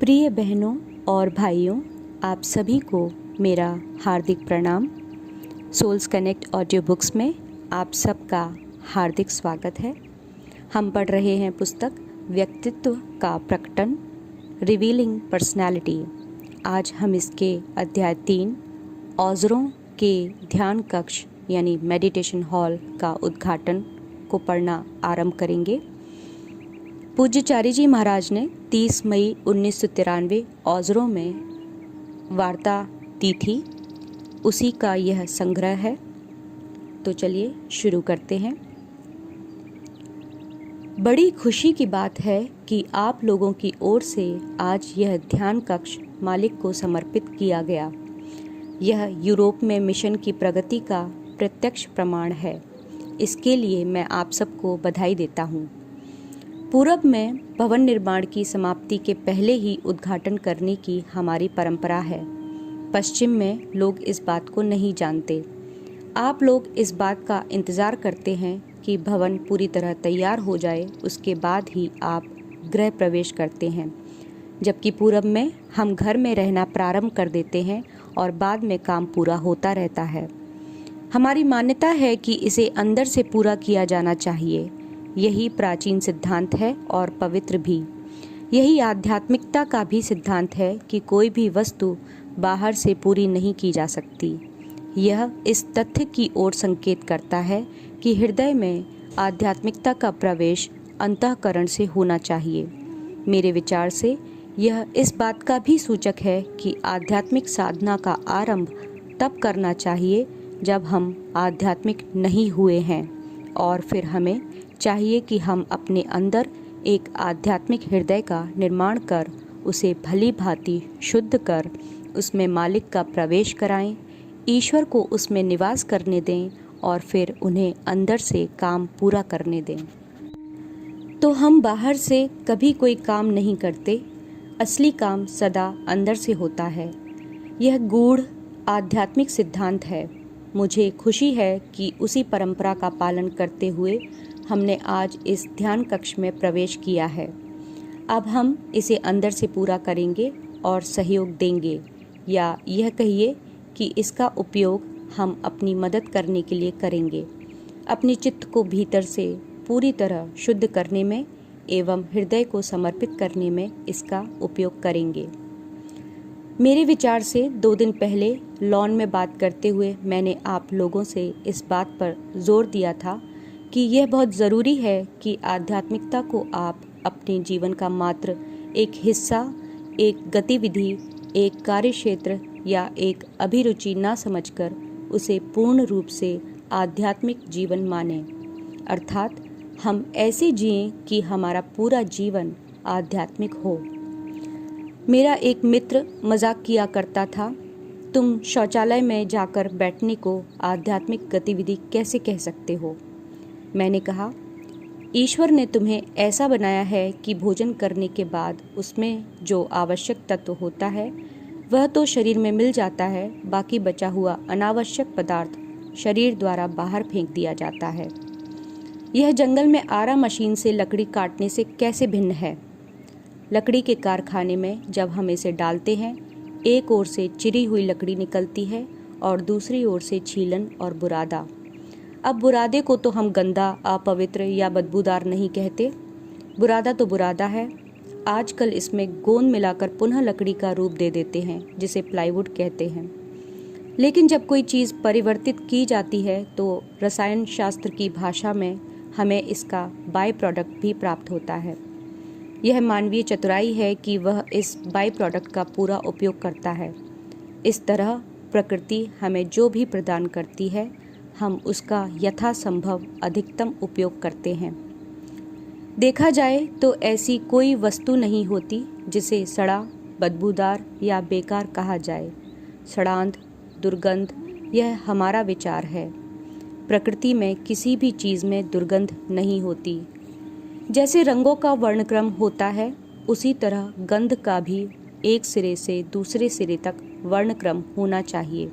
प्रिय बहनों और भाइयों, आप सभी को मेरा हार्दिक प्रणाम। सोल्स कनेक्ट ऑडियो बुक्स में आप सबका हार्दिक स्वागत है। हम पढ़ रहे हैं पुस्तक व्यक्तित्व का प्रकटन, रिवीलिंग पर्सनैलिटी। आज हम इसके अध्याय 3 औज़रों के ध्यान कक्ष यानी मेडिटेशन हॉल का उद्घाटन को पढ़ना आरंभ करेंगे। पूज्यचारी जी महाराज ने 30 मई 1993 औज़रों में वार्ता दी थी, उसी का यह संग्रह है। तो चलिए शुरू करते हैं। बड़ी खुशी की बात है कि आप लोगों की ओर से आज यह ध्यान कक्ष मालिक को समर्पित किया गया। यह यूरोप में मिशन की प्रगति का प्रत्यक्ष प्रमाण है। इसके लिए मैं आप सबको बधाई देता हूँ। पूरब में भवन निर्माण की समाप्ति के पहले ही उद्घाटन करने की हमारी परंपरा है। पश्चिम में लोग इस बात को नहीं जानते। आप लोग इस बात का इंतज़ार करते हैं कि भवन पूरी तरह तैयार हो जाए, उसके बाद ही आप गृह प्रवेश करते हैं, जबकि पूरब में हम घर में रहना प्रारंभ कर देते हैं और बाद में काम पूरा होता रहता है। हमारी मान्यता है कि इसे अंदर से पूरा किया जाना चाहिए। यही प्राचीन सिद्धांत है और पवित्र भी। यही आध्यात्मिकता का भी सिद्धांत है कि कोई भी वस्तु बाहर से पूरी नहीं की जा सकती। यह इस तथ्य की ओर संकेत करता है कि हृदय में आध्यात्मिकता का प्रवेश अंतःकरण से होना चाहिए। मेरे विचार से यह इस बात का भी सूचक है कि आध्यात्मिक साधना का आरंभ तब करना चाहिए जब हम आध्यात्मिक नहीं हुए हैं, और फिर हमें चाहिए कि हम अपने अंदर एक आध्यात्मिक हृदय का निर्माण कर उसे भली भांति शुद्ध कर उसमें मालिक का प्रवेश कराएं, ईश्वर को उसमें निवास करने दें और फिर उन्हें अंदर से काम पूरा करने दें। तो हम बाहर से कभी कोई काम नहीं करते। असली काम सदा अंदर से होता है। यह गूढ़ आध्यात्मिक सिद्धांत है। मुझे खुशी है कि उसी परंपरा का पालन करते हुए हमने आज इस ध्यान कक्ष में प्रवेश किया है। अब हम इसे अंदर से पूरा करेंगे और सहयोग देंगे, या यह कहिए कि इसका उपयोग हम अपनी मदद करने के लिए करेंगे। अपने चित्त को भीतर से पूरी तरह शुद्ध करने में एवं हृदय को समर्पित करने में इसका उपयोग करेंगे। मेरे विचार से 2 दिन पहले लॉन में बात करते हुए मैंने आप लोगों से इस बात पर जोर दिया था कि यह बहुत ज़रूरी है कि आध्यात्मिकता को आप अपने जीवन का मात्र एक हिस्सा, एक गतिविधि, एक कार्यक्षेत्र या एक अभिरुचि ना समझकर उसे पूर्ण रूप से आध्यात्मिक जीवन मानें। अर्थात हम ऐसे जिएं कि हमारा पूरा जीवन आध्यात्मिक हो। मेरा एक मित्र मजाक किया करता था, तुम शौचालय में जाकर बैठने को आध्यात्मिक गतिविधि कैसे कह सकते हो? मैंने कहा, ईश्वर ने तुम्हें ऐसा बनाया है कि भोजन करने के बाद उसमें जो आवश्यक तत्व होता है वह तो शरीर में मिल जाता है, बाकी बचा हुआ अनावश्यक पदार्थ शरीर द्वारा बाहर फेंक दिया जाता है। यह जंगल में आरा मशीन से लकड़ी काटने से कैसे भिन्न है? लकड़ी के कारखाने में जब हम इसे डालते हैं, एक ओर से चिरी हुई लकड़ी निकलती है और दूसरी ओर से छीलन और बुरादा। अब बुरादे को तो हम गंदा, अपवित्र या बदबूदार नहीं कहते। बुरादा तो बुरादा है। आजकल इसमें गोंद मिलाकर पुनः लकड़ी का रूप दे देते हैं, जिसे प्लाईवुड कहते हैं। लेकिन जब कोई चीज़ परिवर्तित की जाती है तो रसायन शास्त्र की भाषा में हमें इसका बाय प्रोडक्ट भी प्राप्त होता है। यह मानवीय चतुराई है कि वह इस बाय प्रोडक्ट का पूरा उपयोग करता है। इस तरह प्रकृति हमें जो भी प्रदान करती है, हम उसका यथासंभव अधिकतम उपयोग करते हैं। देखा जाए तो ऐसी कोई वस्तु नहीं होती जिसे सड़ा, बदबूदार या बेकार कहा जाए। सड़ांध, दुर्गंध, यह हमारा विचार है। प्रकृति में किसी भी चीज़ में दुर्गंध नहीं होती। जैसे रंगों का वर्णक्रम होता है, उसी तरह गंध का भी एक सिरे से दूसरे सिरे तक वर्णक्रम होना चाहिए।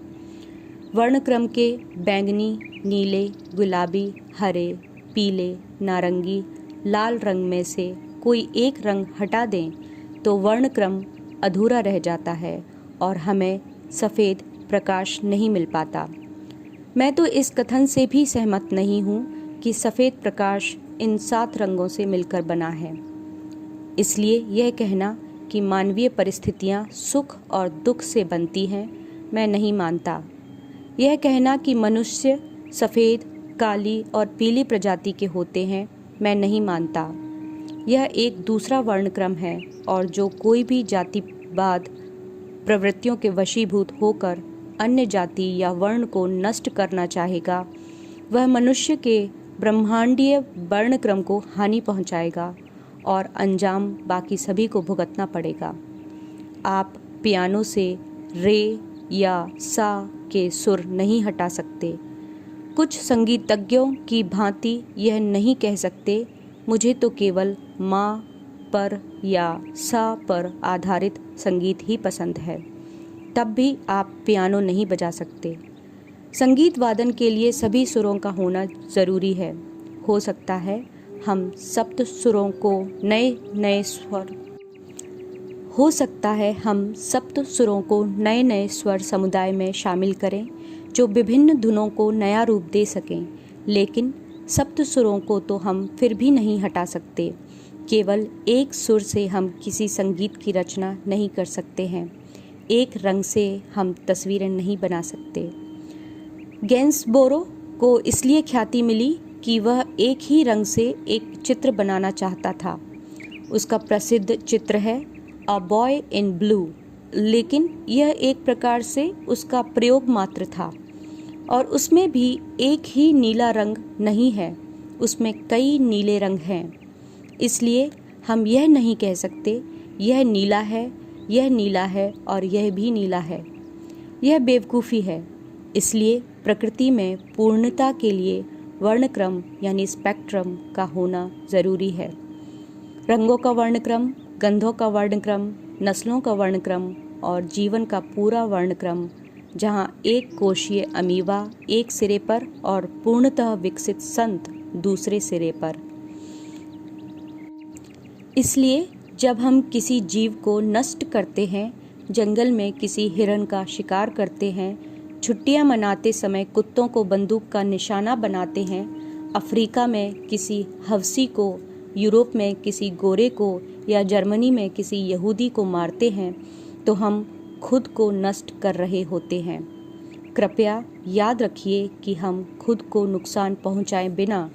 वर्णक्रम के बैंगनी, नीले, गुलाबी, हरे, पीले, नारंगी, लाल रंग में से कोई एक रंग हटा दें तो वर्णक्रम अधूरा रह जाता है और हमें सफ़ेद प्रकाश नहीं मिल पाता। मैं तो इस कथन से भी सहमत नहीं हूँ कि सफ़ेद प्रकाश इन 7 रंगों से मिलकर बना है। इसलिए यह कहना कि मानवीय परिस्थितियाँ सुख और दुख से बनती हैं, मैं नहीं मानता। यह कहना कि मनुष्य सफ़ेद, काली और पीली प्रजाति के होते हैं, मैं नहीं मानता। यह एक दूसरा वर्णक्रम है और जो कोई भी जातिवाद प्रवृत्तियों के वशीभूत होकर अन्य जाति या वर्ण को नष्ट करना चाहेगा, वह मनुष्य के ब्रह्मांडीय वर्णक्रम को हानि पहुंचाएगा और अंजाम बाकी सभी को भुगतना पड़ेगा। आप पियानो से रे या सा के सुर नहीं हटा सकते। कुछ संगीतज्ञों की भांति यह नहीं कह सकते, मुझे तो केवल मा पर या सा पर आधारित संगीत ही पसंद है। तब भी आप पियानो नहीं बजा सकते। संगीत वादन के लिए सभी सुरों का होना ज़रूरी है। हो सकता है हम सप्त सुरों को नए नए स्वर समुदाय में शामिल करें जो विभिन्न धुनों को नया रूप दे सकें, लेकिन सप्त सुरों को तो हम फिर भी नहीं हटा सकते। केवल एक सुर से हम किसी संगीत की रचना नहीं कर सकते हैं। एक रंग से हम तस्वीरें नहीं बना सकते। गैंसबोरो को इसलिए ख्याति मिली कि वह एक ही रंग से एक चित्र बनाना चाहता था। उसका प्रसिद्ध चित्र है अ बॉय इन ब्लू, लेकिन यह एक प्रकार से उसका प्रयोग मात्र था और उसमें भी एक ही नीला रंग नहीं है, उसमें कई नीले रंग हैं। इसलिए हम यह नहीं कह सकते यह नीला है, यह नीला है और यह भी नीला है। यह बेवकूफ़ी है। इसलिए प्रकृति में पूर्णता के लिए वर्णक्रम यानी स्पेक्ट्रम का होना ज़रूरी है। रंगों का वर्णक्रम, गंधों का वर्णक्रम, नस्लों का वर्णक्रम और जीवन का पूरा वर्णक्रम, जहाँ एक कोशीय अमीबा एक सिरे पर और पूर्णतः विकसित संत दूसरे सिरे पर। इसलिए जब हम किसी जीव को नष्ट करते हैं, जंगल में किसी हिरण का शिकार करते हैं, छुट्टियां मनाते समय कुत्तों को बंदूक का निशाना बनाते हैं, अफ्रीका में किसी हवसी को, यूरोप में किसी गोरे को या जर्मनी में किसी यहूदी को मारते हैं, तो हम खुद को नष्ट कर रहे होते हैं। कृपया याद रखिए कि हम खुद को नुकसान पहुंचाए बिना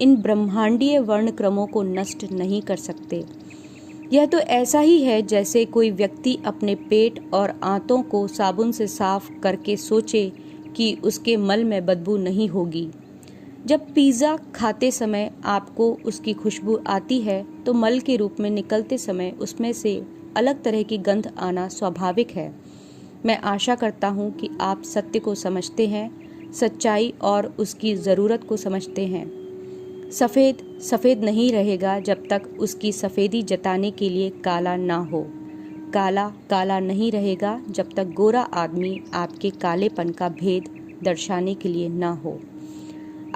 इन ब्रह्मांडीय वर्णक्रमों को नष्ट नहीं कर सकते। यह तो ऐसा ही है जैसे कोई व्यक्ति अपने पेट और आंतों को साबुन से साफ करके सोचे कि उसके मल में बदबू नहीं होगी। जब पिज़्ज़ा खाते समय आपको उसकी खुशबू आती है, तो मल के रूप में निकलते समय उसमें से अलग तरह की गंध आना स्वाभाविक है। मैं आशा करता हूँ कि आप सत्य को समझते हैं, सच्चाई और उसकी ज़रूरत को समझते हैं। सफ़ेद सफ़ेद नहीं रहेगा जब तक उसकी सफ़ेदी जताने के लिए काला ना हो। काला काला नहीं रहेगा जब तक गोरा आदमी आपके कालेपन का भेद दर्शाने के लिए ना हो।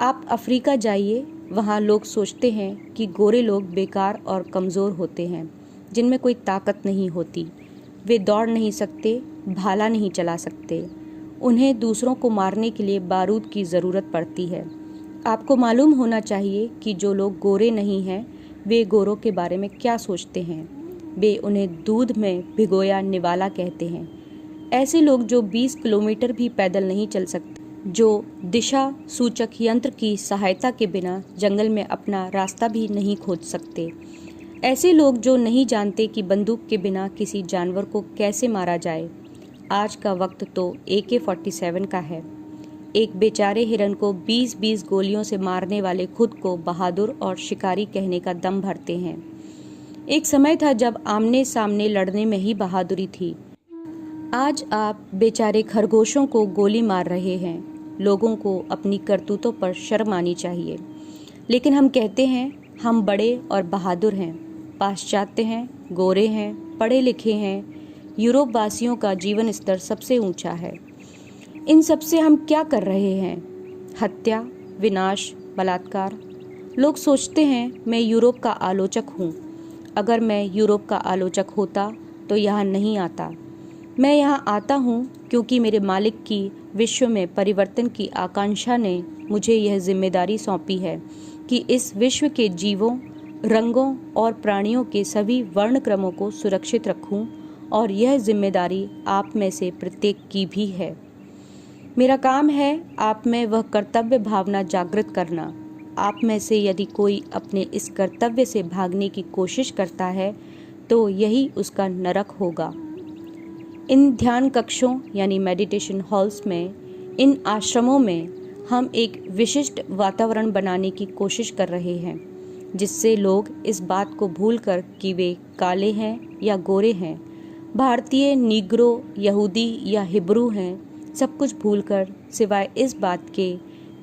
आप अफ्रीका जाइए, वहाँ लोग सोचते हैं कि गोरे लोग बेकार और कमज़ोर होते हैं, जिनमें कोई ताकत नहीं होती। वे दौड़ नहीं सकते, भाला नहीं चला सकते। उन्हें दूसरों को मारने के लिए बारूद की ज़रूरत पड़ती है। आपको मालूम होना चाहिए कि जो लोग गोरे नहीं हैं, वे गोरों के बारे में क्या सोचते हैं। वे उन्हें दूध में भिगोया निवाला कहते हैं। ऐसे लोग जो 20 किलोमीटर भी पैदल नहीं चल सकते, जो दिशा सूचक यंत्र की सहायता के बिना जंगल में अपना रास्ता भी नहीं खोज सकते। ऐसे लोग जो नहीं जानते कि बंदूक के बिना किसी जानवर को कैसे मारा जाए। आज का वक्त तो AK-47 का है। एक बेचारे हिरन को 20-20 गोलियों से मारने वाले खुद को बहादुर और शिकारी कहने का दम भरते हैं। एक समय था जब आमने सामने लड़ने में ही बहादुरी थी। आज आप बेचारे खरगोशों को गोली मार रहे हैं। लोगों को अपनी करतूतों पर शर्म आनी चाहिए। लेकिन हम कहते हैं हम बड़े और बहादुर हैं, पाश्चात्य हैं, गोरे हैं, पढ़े लिखे हैं, यूरोप वासियों का जीवन स्तर सबसे ऊंचा है। इन सब से हम क्या कर रहे हैं? हत्या, विनाश, बलात्कार। लोग सोचते हैं मैं यूरोप का आलोचक हूँ। अगर मैं यूरोप का आलोचक होता तो यहाँ नहीं आता। मैं यहाँ आता हूँ क्योंकि मेरे मालिक की विश्व में परिवर्तन की आकांक्षा ने मुझे यह जिम्मेदारी सौंपी है कि इस विश्व के जीवों, रंगों और प्राणियों के सभी वर्ण क्रमों को सुरक्षित रखूं, और यह जिम्मेदारी आप में से प्रत्येक की भी है। मेरा काम है आप में वह कर्तव्य भावना जागृत करना। आप में से यदि कोई अपने इस कर्तव्य से भागने की कोशिश करता है तो यही उसका नरक होगा। इन ध्यान कक्षों यानी मेडिटेशन हॉल्स में, इन आश्रमों में हम एक विशिष्ट वातावरण बनाने की कोशिश कर रहे हैं जिससे लोग इस बात को भूलकर कि वे काले हैं या गोरे हैं, भारतीय, नीग्रो, यहूदी या हिब्रू हैं, सब कुछ भूलकर सिवाय इस बात के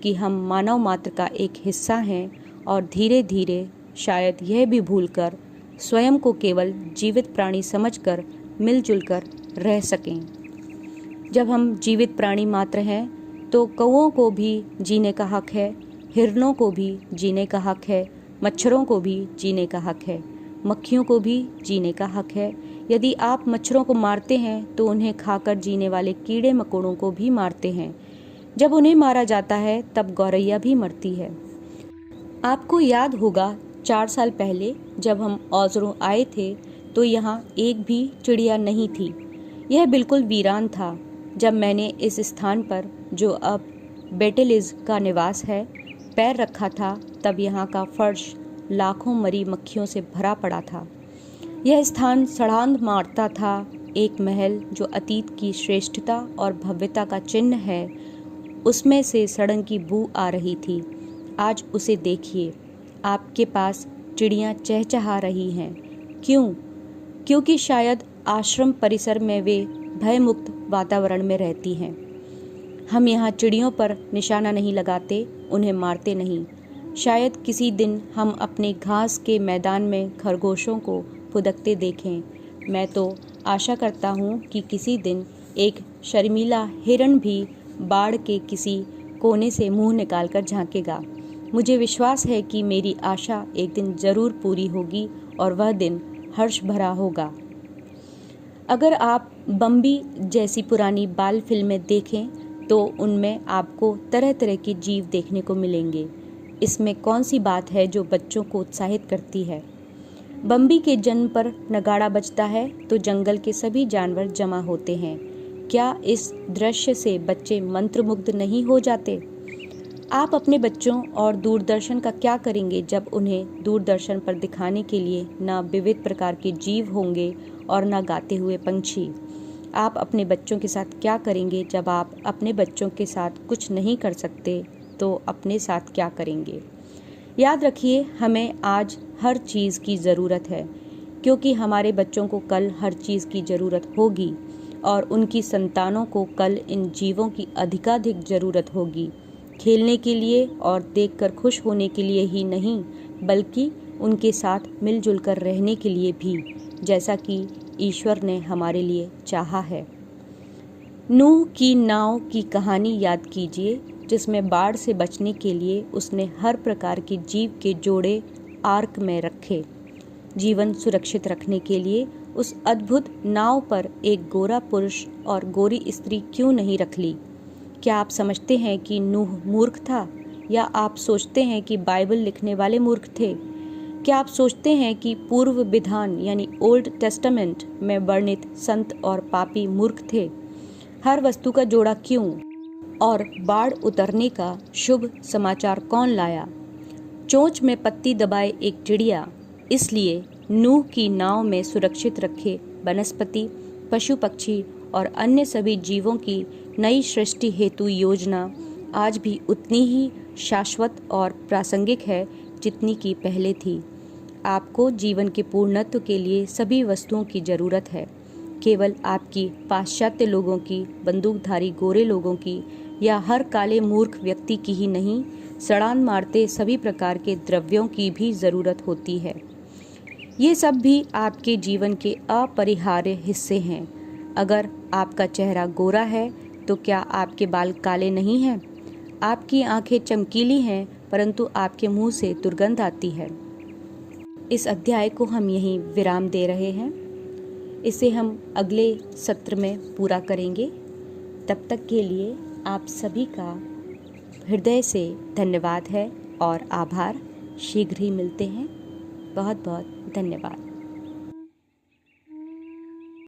कि हम मानव मात्र का एक हिस्सा हैं, और धीरे धीरे शायद यह भी भूलकर स्वयं को केवल जीवित प्राणी समझकर मिलजुल कर रह सकें। जब हम जीवित प्राणी मात्र हैं तो कौओं को भी जीने का हक है, हिरणों को भी जीने का हक है, मच्छरों को भी जीने का हक है, मक्खियों को भी जीने का हक है। यदि आप मच्छरों को मारते हैं तो उन्हें खाकर जीने वाले कीड़े मकोड़ों को भी मारते हैं। जब उन्हें मारा जाता है तब गौरैया भी मरती है। आपको याद होगा 4 साल पहले जब हम औज़रों आए थे तो यहाँ एक भी चिड़िया नहीं थी। यह बिल्कुल वीरान था। जब मैंने इस स्थान पर, जो अब बेटेलिज का निवास है, पैर रखा था तब यहाँ का फर्श लाखों मरी मक्खियों से भरा पड़ा था। यह स्थान सड़ांध मारता था। एक महल जो अतीत की श्रेष्ठता और भव्यता का चिन्ह है, उसमें से सड़न की बू आ रही थी। आज उसे देखिए, आपके पास चिड़ियाँ चहचहा रही हैं। क्यों? क्योंकि शायद आश्रम परिसर में वे भयमुक्त वातावरण में रहती हैं। हम यहाँ चिड़ियों पर निशाना नहीं लगाते, उन्हें मारते नहीं। शायद किसी दिन हम अपने घास के मैदान में खरगोशों को फुदकते देखें। मैं तो आशा करता हूँ कि किसी दिन एक शर्मीला हिरण भी बाड़ के किसी कोने से मुंह निकालकर झांकेगा। मुझे विश्वास है कि मेरी आशा एक दिन जरूर पूरी होगी और वह दिन हर्ष भरा होगा। अगर आप बम्बी जैसी पुरानी बाल फिल्में देखें तो उनमें आपको तरह तरह के जीव देखने को मिलेंगे। इसमें कौन सी बात है जो बच्चों को उत्साहित करती है? बम्बी के जन्म पर नगाड़ा बजता है तो जंगल के सभी जानवर जमा होते हैं। क्या इस दृश्य से बच्चे मंत्रमुग्ध नहीं हो जाते? आप अपने बच्चों और दूरदर्शन का क्या करेंगे जब उन्हें दूरदर्शन पर दिखाने के लिए ना विविध प्रकार के जीव होंगे और ना गाते हुए पंछी? आप अपने बच्चों के साथ क्या करेंगे जब आप अपने बच्चों के साथ कुछ नहीं कर सकते तो अपने साथ क्या करेंगे? याद रखिए, हमें आज हर चीज़ की ज़रूरत है क्योंकि हमारे बच्चों को कल हर चीज़ की ज़रूरत होगी और उनकी संतानों को कल इन जीवों की अधिकाधिक ज़रूरत होगी। खेलने के लिए और देखकर खुश होने के लिए ही नहीं, बल्कि उनके साथ मिलजुल कर रहने के लिए भी, जैसा कि ईश्वर ने हमारे लिए चाहा है। नूह की नाव की कहानी याद कीजिए, जिसमें बाढ़ से बचने के लिए उसने हर प्रकार के जीव के जोड़े आर्क में रखे। जीवन सुरक्षित रखने के लिए उस अद्भुत नाव पर एक गोरा पुरुष और गोरी स्त्री क्यों नहीं रख ली? क्या आप समझते हैं कि नूह मूर्ख था, या आप सोचते हैं कि बाइबल लिखने वाले मूर्ख थे? क्या आप सोचते हैं कि पूर्व विधान यानी ओल्ड टेस्टामेंट में वर्णित संत और पापी मूर्ख थे? हर वस्तु का जोड़ा क्यों? और बाढ़ उतरने का शुभ समाचार कौन लाया? चोंच में पत्ती दबाए एक चिड़िया। इसलिए नूह की नाव में सुरक्षित रखे वनस्पति, पशु पक्षी और अन्य सभी जीवों की नई सृष्टि हेतु योजना आज भी उतनी ही शाश्वत और प्रासंगिक है जितनी की पहले थी। आपको जीवन के पूर्णत्व के लिए सभी वस्तुओं की ज़रूरत है। केवल आपकी पाश्चात्य लोगों की, बंदूकधारी गोरे लोगों की या हर काले मूर्ख व्यक्ति की ही नहीं, सड़ान मारते सभी प्रकार के द्रव्यों की भी ज़रूरत होती है। ये सब भी आपके जीवन के अपरिहार्य हिस्से हैं। अगर आपका चेहरा गोरा है तो क्या आपके बाल काले नहीं हैं? आपकी आंखें चमकीली हैं परंतु आपके मुंह से दुर्गंध आती है। इस अध्याय को हम यहीं विराम दे रहे हैं। इसे हम अगले सत्र में पूरा करेंगे। तब तक के लिए आप सभी का हृदय से धन्यवाद है और आभार। शीघ्र ही मिलते हैं। बहुत बहुत धन्यवाद।